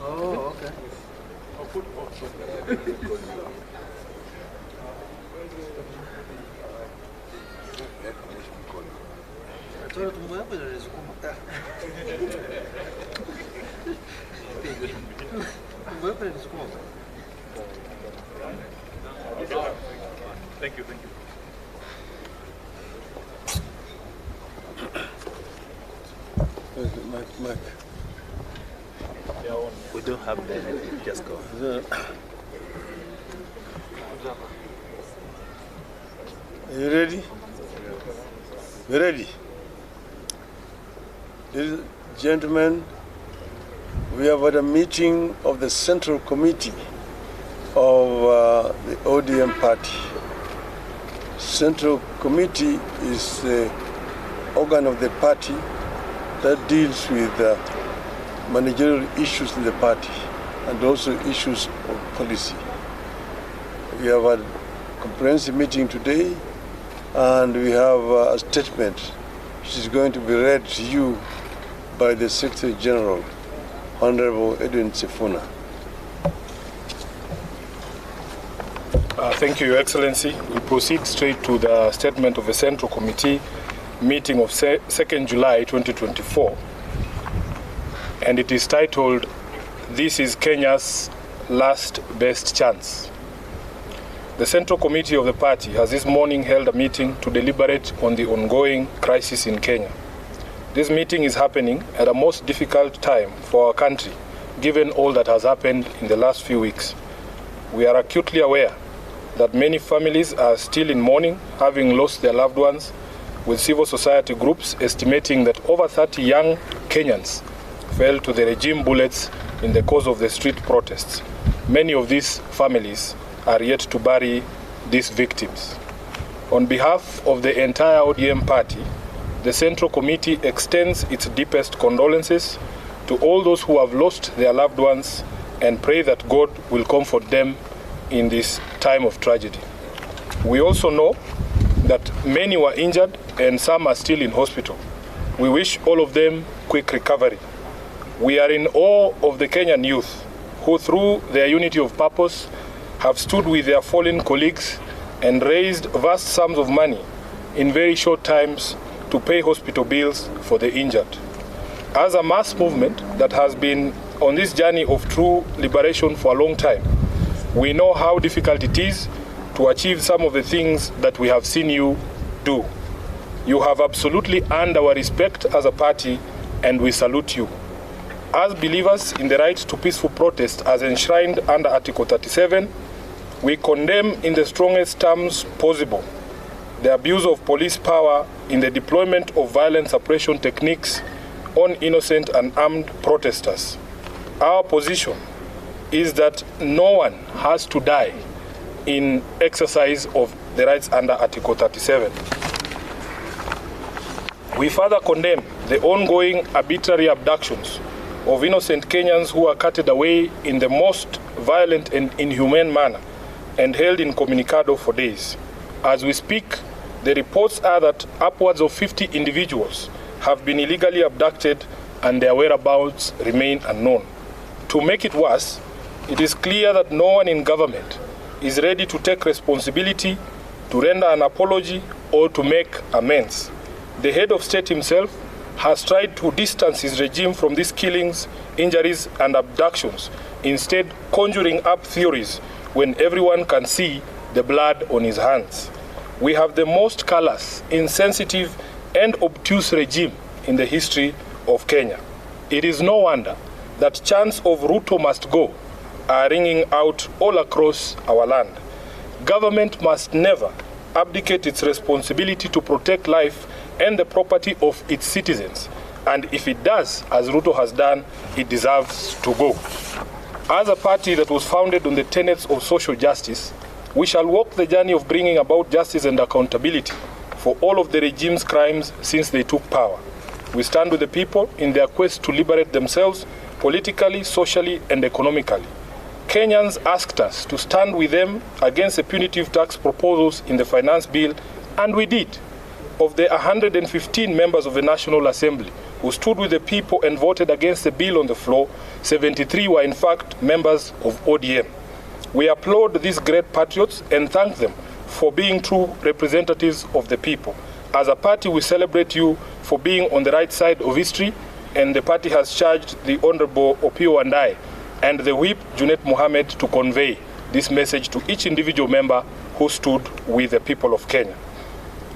Oh, okay. Todo tumbo ya, pues eres como está. Tumbo ya, pero eres como está. Thank you, thank you. Mike. We don't have the network, just go. Are you ready? You ready? Ladies and gentlemen, we have had a meeting of the Central Committee of the ODM party. Central Committee is the organ of the party that deals with managerial issues in the party and also issues of policy. We have had a comprehensive meeting today, and we have a statement which is going to be read to you by the Secretary General, Honorable Edwin Sifuna. Thank you, Your Excellency. We proceed straight to the statement of the Central Committee meeting of 2nd July 2024. And it is titled, "This is Kenya's Last Best Chance." The Central Committee of the party has this morning held a meeting to deliberate on the ongoing crisis in Kenya. This meeting is happening at a most difficult time for our country, given all that has happened in the last few weeks. We are acutely aware that many families are still in mourning, having lost their loved ones, with civil society groups estimating that over 30 young Kenyans fell to the regime bullets in the course of the street protests. Many of these families are yet to bury these victims. On behalf of the entire ODM party, the Central Committee extends its deepest condolences to all those who have lost their loved ones and pray that God will comfort them in this time of tragedy. We also know that many were injured and some are still in hospital. We wish all of them quick recovery. We are in awe of the Kenyan youth who, through their unity of purpose, have stood with their fallen colleagues and raised vast sums of money in very short times to pay hospital bills for the injured. As a mass movement that has been on this journey of true liberation for a long time, we know how difficult it is to achieve some of the things that we have seen you do. You have absolutely earned our respect as a party, and we salute you. As believers in the right to peaceful protest as enshrined under Article 37, we condemn in the strongest terms possible the abuse of police power in the deployment of violent suppression techniques on innocent and armed protesters. Our position is that no one has to die in exercise of the rights under Article 37. We further condemn the ongoing arbitrary abductions of innocent Kenyans who are carted away in the most violent and inhumane manner and held incommunicado for days. As we speak, the reports are that upwards of 50 individuals have been illegally abducted and their whereabouts remain unknown. To make it worse, it is clear that no one in government is ready to take responsibility, to render an apology, or to make amends. The head of state himself has tried to distance his regime from these killings, injuries, and abductions, instead conjuring up theories when everyone can see the blood on his hands. We have the most callous, insensitive, and obtuse regime in the history of Kenya. It is no wonder that chants of Ruto must go are ringing out all across our land. Government must never abdicate its responsibility to protect life and the property of its citizens. And if it does, as Ruto has done, it deserves to go. As a party that was founded on the tenets of social justice, we shall walk the journey of bringing about justice and accountability for all of the regime's crimes since they took power. We stand with the people in their quest to liberate themselves politically, socially, and economically. Kenyans asked us to stand with them against the punitive tax proposals in the finance bill, and we did. Of the 115 members of the National Assembly who stood with the people and voted against the bill on the floor, 73 were in fact members of ODM. We applaud these great patriots and thank them for being true representatives of the people. As a party, we celebrate you for being on the right side of history, and the party has charged the Honorable Opio and I and the Whip, Junet Mohammed, to convey this message to each individual member who stood with the people of Kenya.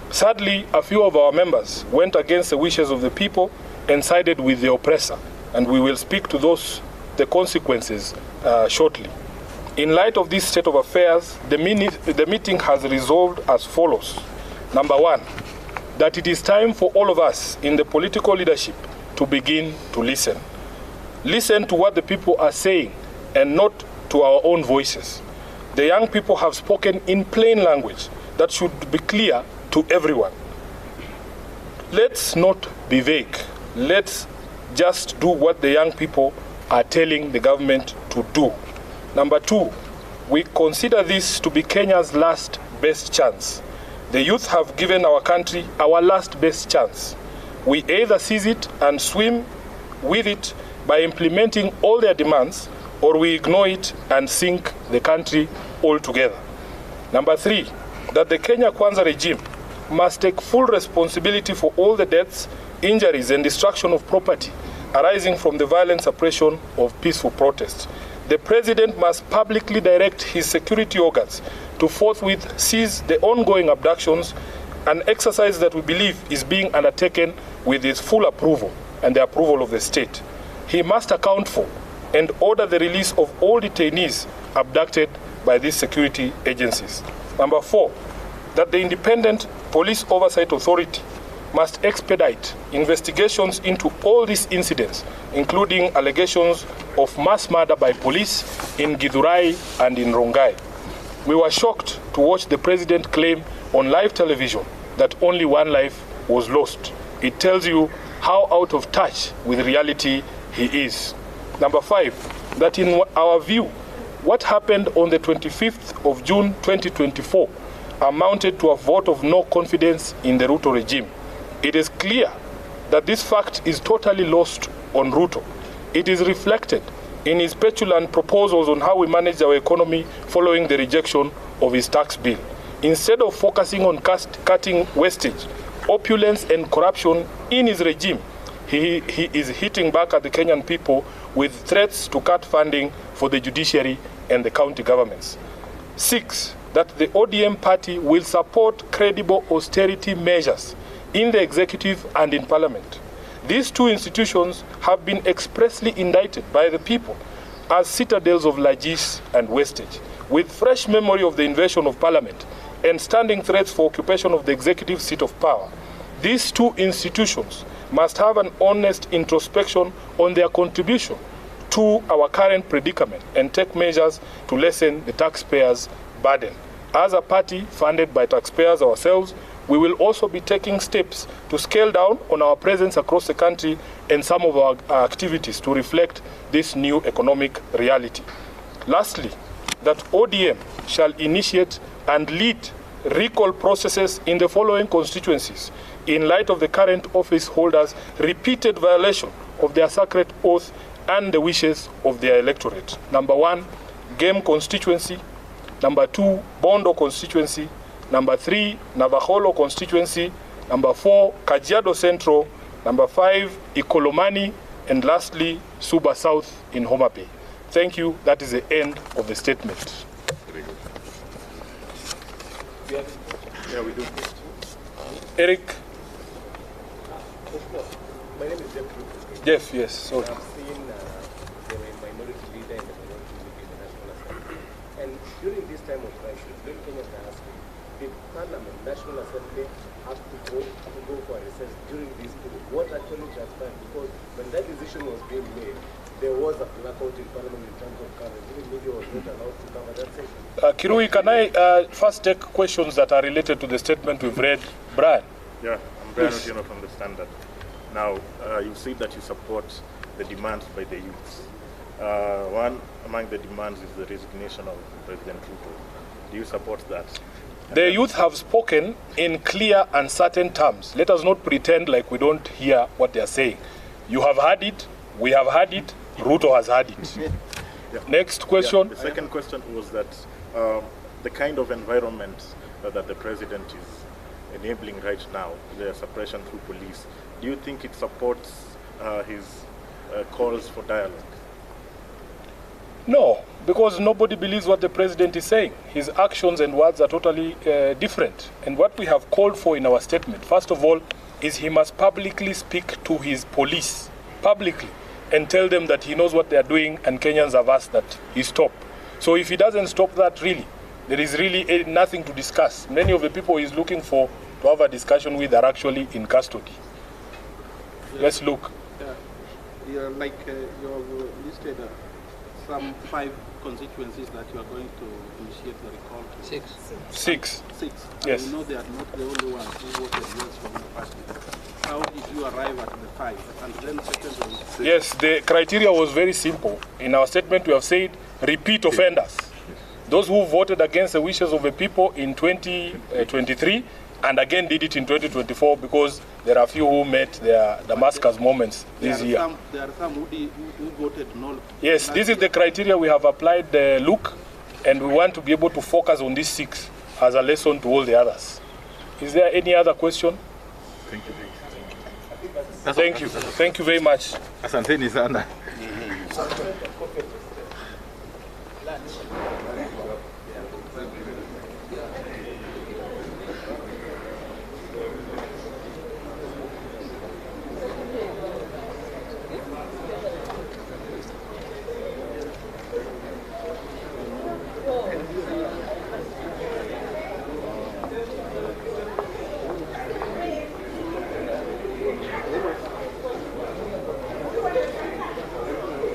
Sadly, a few of our members went against the wishes of the people and sided with the oppressor, and we will speak to the consequences shortly. In light of this state of affairs, the meeting has resolved as follows. Number one, that it is time for all of us in the political leadership to begin to listen. Listen to what the people are saying and not to our own voices. The young people have spoken in plain language that should be clear to everyone. Let's not be vague. Let's just do what the young people are telling the government to do. Number two, we consider this to be Kenya's last best chance. The youth have given our country our last best chance. We either seize it and swim with it by implementing all their demands, or we ignore it and sink the country altogether. Number three, that the Kenya Kwanza regime must take full responsibility for all the deaths, injuries, and destruction of property arising from the violent suppression of peaceful protests. The president must publicly direct his security organs to forthwith seize the ongoing abductions, an exercise that we believe is being undertaken with his full approval and the approval of the state. He must account for and order the release of all detainees abducted by these security agencies. Number four, that the Independent Police Oversight Authority must expedite investigations into all these incidents, including allegations of mass murder by police in Githurai and in Rongai. We were shocked to watch the president claim on live television that only one life was lost. It tells you how out of touch with reality he is. Number five, that in our view, what happened on the 25th of June 2024 amounted to a vote of no confidence in the Ruto regime. It is clear that this fact is totally lost on Ruto. It is reflected in his petulant proposals on how we manage our economy following the rejection of his tax bill. Instead of focusing on cutting wastage, opulence, and corruption in his regime, he is hitting back at the Kenyan people with threats to cut funding for the judiciary and the county governments. Six, that the ODM party will support credible austerity measures in the executive and in parliament. These two institutions have been expressly indicted by the people as citadels of largesse and wastage, with fresh memory of the invasion of parliament and standing threats for occupation of the executive seat of power. These two institutions must have an honest introspection on their contribution to our current predicament and take measures to lessen the taxpayers' burden. As a party funded by taxpayers ourselves, we will also be taking steps to scale down on our presence across the country and some of our activities to reflect this new economic reality. Lastly, that ODM shall initiate and lead recall processes in the following constituencies in light of the current office holders' repeated violation of their sacred oath and the wishes of their electorate. Number 1, Game constituency. Number 2, Bondo constituency. Number 3, Navaholo constituency. Number 4, Kajiado Central. Number 5, Ikolomani. And lastly, Suba South in Homa Bay. Thank you. That is the end of the statement. Very good. Yeah, we do. Eric? My name is Jeff. Jeff, yes. Sorry. I've seen the minority leader in the minority group in the National Assembly. And during this time of crisis, when Kenyans are asking, did Parliament, National Assembly, have to go for a recess during this period? What actually transpired? Because when that decision was being made, there was a blackout in Parliament in terms of coverage. Even media was not allowed to cover that session. Kirui, can I first take questions that are related to the statement we've read? Brian? Yeah, I'm Brian Otieno from the Standard. Now, you said that you support the demands by the youths. One among the demands is the resignation of President Ruto. Do you support that? The youth have spoken in clear and certain terms. Let us not pretend like we don't hear what they are saying. You have heard it, we have heard it, Ruto has heard it. Yeah. Next question. Yeah, the second question was that the kind of environment that the president is enabling right now, the suppression through police, do you think it supports his calls for dialogue? No, because nobody believes what the president is saying. His actions and words are totally different. And what we have called for in our statement, first of all, is he must publicly speak to his police, publicly, and tell them that he knows what they are doing and Kenyans have asked that he stop. So if he doesn't stop that, really, there is really nothing to discuss. Many of the people he's looking for to have a discussion with are actually in custody. Let's look. You listed some 5 constituencies that you are going to initiate the recall to. 6. 6. Yes. And you know they are not the only ones who voted yes from the party. How did you arrive at the 5? And then secondly, Yes, the criteria was very simple. In our statement, we have said repeat offenders. Those who voted against the wishes of the people in 2023 and again did it in 2024 because there are a few who met their Damascus moments this year. There are some who voted no. Yes, this is the criteria we have applied, Luke, and we want to be able to focus on these 6 as a lesson to all the others. Is there any other question? Thank you. Thank you. Thank you very much. Asanteni sana.